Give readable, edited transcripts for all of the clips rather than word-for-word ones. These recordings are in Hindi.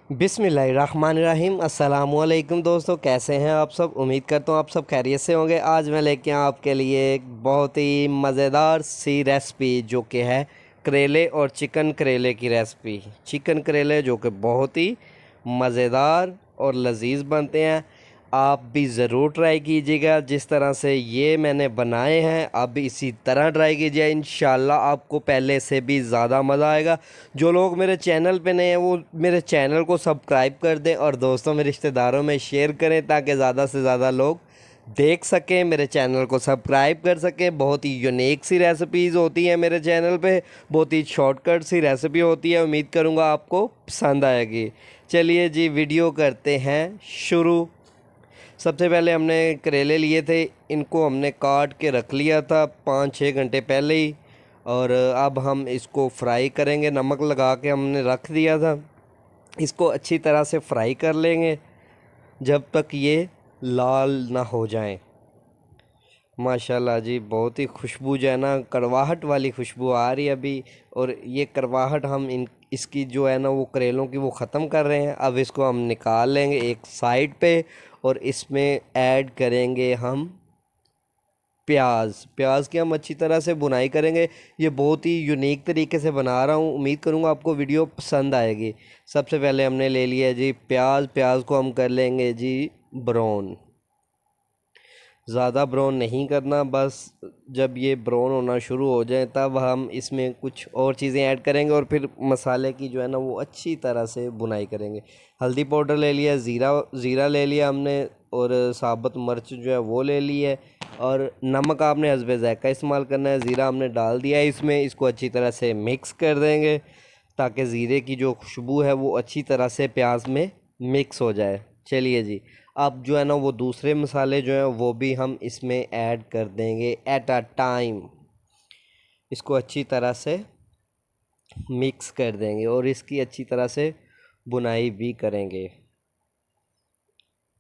बिस्मिल्लाहिर्रहमानिर्रहीम। अस्सलामुअलैकुम दोस्तों, कैसे हैं आप सब। उम्मीद करता हूँ आप सब खैरियत से होंगे। आज मैं लेके आया आपके लिए एक बहुत ही मज़ेदार सी रेसिपी जो कि है करेले और चिकन करेले की रेसिपी। चिकन करेले जो कि बहुत ही मज़ेदार और लजीज बनते हैं। आप भी ज़रूर ट्राई कीजिएगा। जिस तरह से ये मैंने बनाए हैं आप भी इसी तरह ट्राई कीजिए। इंशाल्लाह आपको पहले से भी ज़्यादा मज़ा आएगा। जो लोग मेरे चैनल पे नए हैं वो मेरे चैनल को सब्सक्राइब कर दें और दोस्तों में रिश्तेदारों में शेयर करें ताकि ज़्यादा से ज़्यादा लोग देख सकें, मेरे चैनल को सब्सक्राइब कर सकें। बहुत ही यूनिक सी रेसिपीज़ होती हैं मेरे चैनल पे, बहुत ही शॉर्टकट सी रेसिपी होती है। उम्मीद करूँगा आपको पसंद आएगी। चलिए जी, वीडियो करते हैं शुरू। सबसे पहले हमने करेले लिए थे, इनको हमने काट के रख लिया था 5-6 घंटे पहले ही। और अब हम इसको फ्राई करेंगे। नमक लगा के हमने रख दिया था। इसको अच्छी तरह से फ्राई कर लेंगे जब तक ये लाल ना हो जाएं। माशाल्लाह जी, बहुत ही खुशबू जो है ना, कड़वाहट वाली खुशबू आ रही है अभी। और ये कड़वाहट हम इन इसकी जो है ना वो करेलों की वो ख़त्म कर रहे हैं। अब इसको हम निकाल लेंगे एक साइड पे और इसमें ऐड करेंगे हम प्याज की हम अच्छी तरह से बुनाई करेंगे। ये बहुत ही यूनिक तरीके से बना रहा हूँ, उम्मीद करूँगा आपको वीडियो पसंद आएगी। सबसे पहले हमने ले लिया जी प्याज को हम कर लेंगे जी ब्राउन। ज़्यादा ब्राउन नहीं करना, बस जब ये ब्राउन होना शुरू हो जाए तब हम इसमें कुछ और चीज़ें ऐड करेंगे और फिर मसाले की जो है ना वो अच्छी तरह से बुनाई करेंगे। हल्दी पाउडर ले लिया, ज़ीरा ले लिया हमने, और साबुत मिर्च जो है वो ले ली है। और नमक आपने हस्बे ज़ायक़ा इस्तेमाल करना है। ज़ीरा हमने डाल दिया है इसमें। इसको अच्छी तरह से मिक्स कर देंगे ताकि ज़ीरे की जो खुशबू है वो अच्छी तरह से प्याज में मिक्स हो जाए। चलिए जी, अब जो है ना वो दूसरे मसाले जो हैं वो भी हम इसमें ऐड कर देंगे एट अ टाइम। इसको अच्छी तरह से मिक्स कर देंगे और इसकी अच्छी तरह से बुनाई भी करेंगे।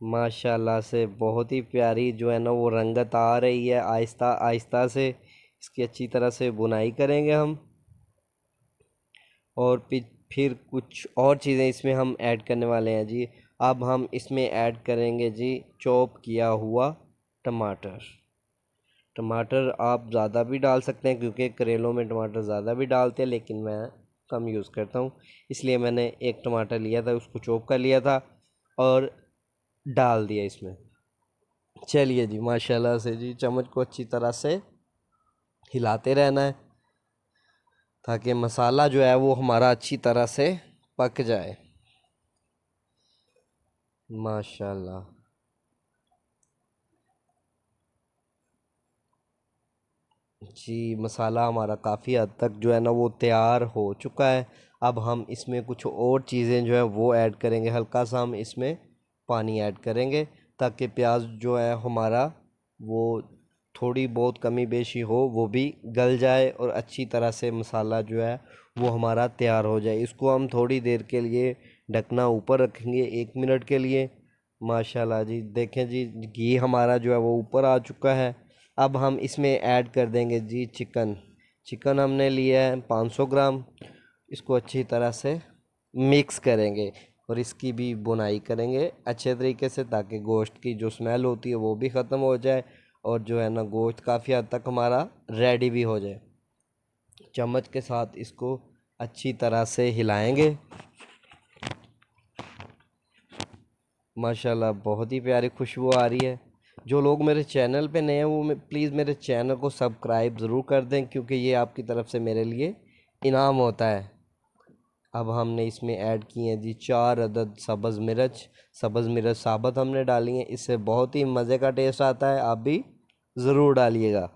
माशाल्लाह से बहुत ही प्यारी जो है ना वो रंगत आ रही है। आहिस्ता आहिस्ता से इसकी अच्छी तरह से बुनाई करेंगे हम। और फिर कुछ और चीज़ें इसमें हम ऐड करने वाले हैं जी। अब हम इसमें ऐड करेंगे जी चॉप किया हुआ टमाटर। टमाटर आप ज़्यादा भी डाल सकते हैं क्योंकि करेलों में टमाटर ज़्यादा भी डालते हैं, लेकिन मैं कम यूज़ करता हूँ इसलिए मैंने एक टमाटर लिया था, उसको चॉप कर लिया था और डाल दिया इसमें। चलिए जी, माशाल्लाह से जी चम्मच को अच्छी तरह से हिलाते रहना है ताकि मसाला जो है वो हमारा अच्छी तरह से पक जाए। माशाल्लाह जी, मसाला हमारा काफ़ी हद तक जो है ना वो तैयार हो चुका है। अब हम इसमें कुछ और चीज़ें जो है वो ऐड करेंगे। हल्का सा हम इसमें पानी ऐड करेंगे ताकि प्याज जो है हमारा वो थोड़ी बहुत कमी बेशी हो वो भी गल जाए और अच्छी तरह से मसाला जो है वो हमारा तैयार हो जाए। इसको हम थोड़ी देर के लिए ढकना ऊपर रखेंगे, 1 मिनट के लिए। माशाल्लाह जी, देखें जी घी हमारा जो है वो ऊपर आ चुका है। अब हम इसमें ऐड कर देंगे जी चिकन। चिकन हमने लिया है 500 ग्राम। इसको अच्छी तरह से मिक्स करेंगे और इसकी भी बुनाई करेंगे अच्छे तरीके से ताकि गोश्त की जो स्मेल होती है वो भी ख़त्म हो जाए और जो है ना गोश्त काफ़ी हद तक हमारा रेडी भी हो जाए। चम्मच के साथ इसको अच्छी तरह से हिलाएंगे। माशाल्लाह बहुत ही प्यारी खुशबू आ रही है। जो लोग मेरे चैनल पे नए हैं वो प्लीज़ मेरे चैनल को सब्सक्राइब ज़रूर कर दें क्योंकि ये आपकी तरफ से मेरे लिए इनाम होता है। अब हमने इसमें ऐड किए हैं जी 4 अदद सब्ज़ मिर्च। सब्ज़ मिर्च साबुत हमने डाली हैं, इससे बहुत ही मज़े का टेस्ट आता है। आप भी ज़रूर डालिएगा।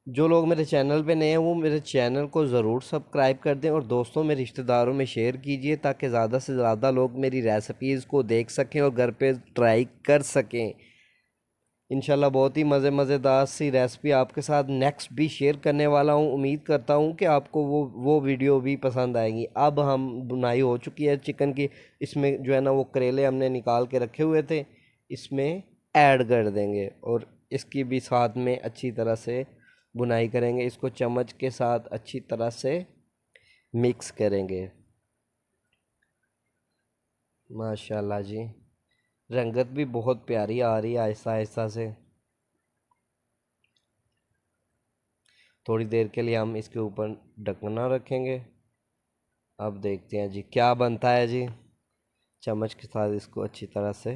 जो लोग मेरे चैनल पे नए हैं वो मेरे चैनल को ज़रूर सब्सक्राइब कर दें और दोस्तों में रिश्तेदारों में शेयर कीजिए ताकि ज़्यादा से ज़्यादा लोग मेरी रेसिपीज़ को देख सकें और घर पे ट्राई कर सकें। इंशाल्लाह बहुत ही मज़ेदार सी रेसिपी आपके साथ नेक्स्ट भी शेयर करने वाला हूँ। उम्मीद करता हूँ कि आपको वो वीडियो भी पसंद आएगी। अब हम बुनाई हो चुकी है चिकन की। इसमें जो है ना वो करेले हमने निकाल के रखे हुए थे, इसमें ऐड कर देंगे और इसकी भी साथ में अच्छी तरह से बुनाई करेंगे। इसको चम्मच के साथ अच्छी तरह से मिक्स करेंगे। माशाल्लाह जी, रंगत भी बहुत प्यारी आ रही है आहिस्ता आहिस्ता से। थोड़ी देर के लिए हम इसके ऊपर ढकना रखेंगे। अब देखते हैं जी क्या बनता है जी। चम्मच के साथ इसको अच्छी तरह से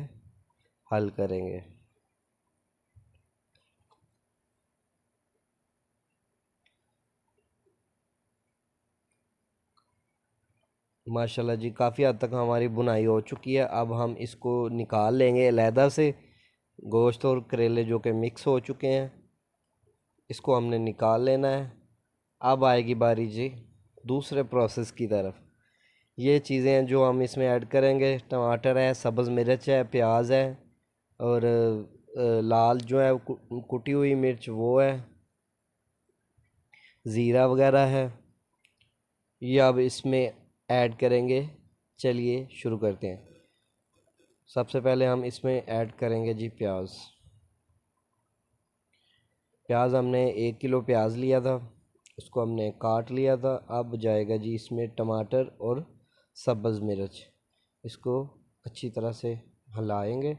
हल करेंगे। माशाल्लाह जी, काफ़ी हद तक हमारी बुनाई हो चुकी है। अब हम इसको निकाल लेंगे अलहदा से। गोश्त और करेले जो कि मिक्स हो चुके हैं, इसको हमने निकाल लेना है। अब आएगी बारी जी दूसरे प्रोसेस की तरफ। ये चीज़ें हैं जो हम इसमें ऐड करेंगे। टमाटर है, सब्ज़ मिर्च है, प्याज है, और लाल जो है कुटी हुई मिर्च वो है, ज़ीरा वगैरह है। ये अब इसमें ऐड करेंगे। चलिए शुरू करते हैं। सबसे पहले हम इसमें ऐड करेंगे जी प्याज। प्याज हमने 1 किलो प्याज लिया था, उसको हमने काट लिया था। अब जाएगा जी इसमें टमाटर और सब्ज़ मिर्च, इसको अच्छी तरह से हिलाएंगे।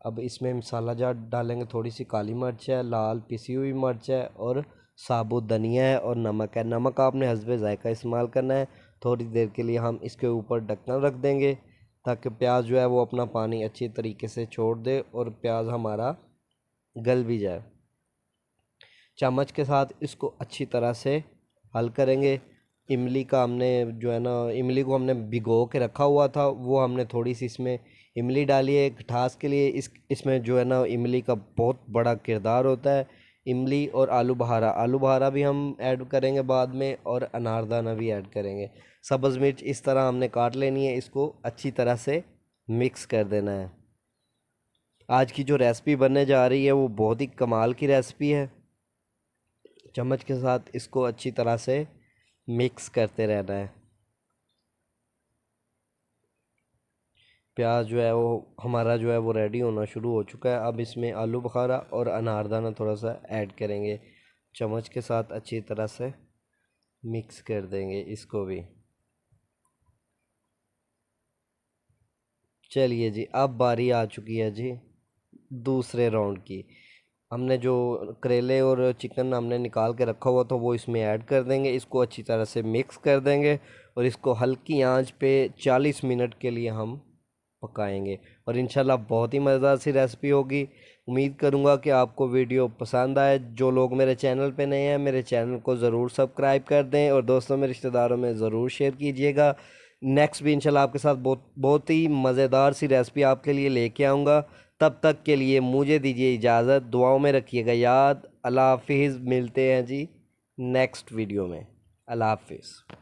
अब इसमें मसाला जार डालेंगे। थोड़ी सी काली मिर्च है, लाल पिसी हुई मिर्च है, और साबुत धनिया है, और नमक है। नमक आपने हस्बे ज़ायका इस्तेमाल करना है। थोड़ी देर के लिए हम इसके ऊपर ढक्कन रख देंगे ताकि प्याज जो है वो अपना पानी अच्छी तरीके से छोड़ दे और प्याज हमारा गल भी जाए। चम्मच के साथ इसको अच्छी तरह से हल करेंगे। इमली का हमने जो है ना, इमली को हमने भिगो के रखा हुआ था, वो हमने थोड़ी सी इसमें इमली डाली है खटास के लिए। इसमें जो है ना इमली का बहुत बड़ा किरदार होता है। इमली और आलू बहारा भी हम ऐड करेंगे बाद में, और अनारदाना भी ऐड करेंगे। सब्ज़ मिर्च इस तरह हमने काट लेनी है, इसको अच्छी तरह से मिक्स कर देना है। आज की जो रेसिपी बनने जा रही है वो बहुत ही कमाल की रेसिपी है। चम्मच के साथ इसको अच्छी तरह से मिक्स करते रहना है। प्याज जो है वो हमारा जो है वो रेडी होना शुरू हो चुका है। अब इसमें आलू बुखारा और अनारदाना थोड़ा सा ऐड करेंगे। चम्मच के साथ अच्छी तरह से मिक्स कर देंगे इसको भी। चलिए जी, अब बारी आ चुकी है जी दूसरे राउंड की। हमने जो करेले और चिकन हमने निकाल के रखा हुआ था वो इसमें ऐड कर देंगे। इसको अच्छी तरह से मिक्स कर देंगे और इसको हल्की आंच पे 40 मिनट के लिए हम पकाएंगे। और इंशाल्लाह बहुत ही मज़ेदार सी रेसिपी होगी। उम्मीद करूँगा कि आपको वीडियो पसंद आए। जो लोग मेरे चैनल पे नए हैं, मेरे चैनल को ज़रूर सब्सक्राइब कर दें और दोस्तों में रिश्तेदारों में ज़रूर शेयर कीजिएगा। नेक्स्ट भी इंशाल्लाह आपके साथ बहुत बहुत ही मज़ेदार सी रेसिपी आपके लिए लेके आऊँगा। तब तक के लिए मुझे दीजिए इजाज़त। दुआओं में रखिएगा याद। अल्लाह हाफिज़। मिलते हैं जी नेक्स्ट वीडियो में। अल्लाह हाफिज़।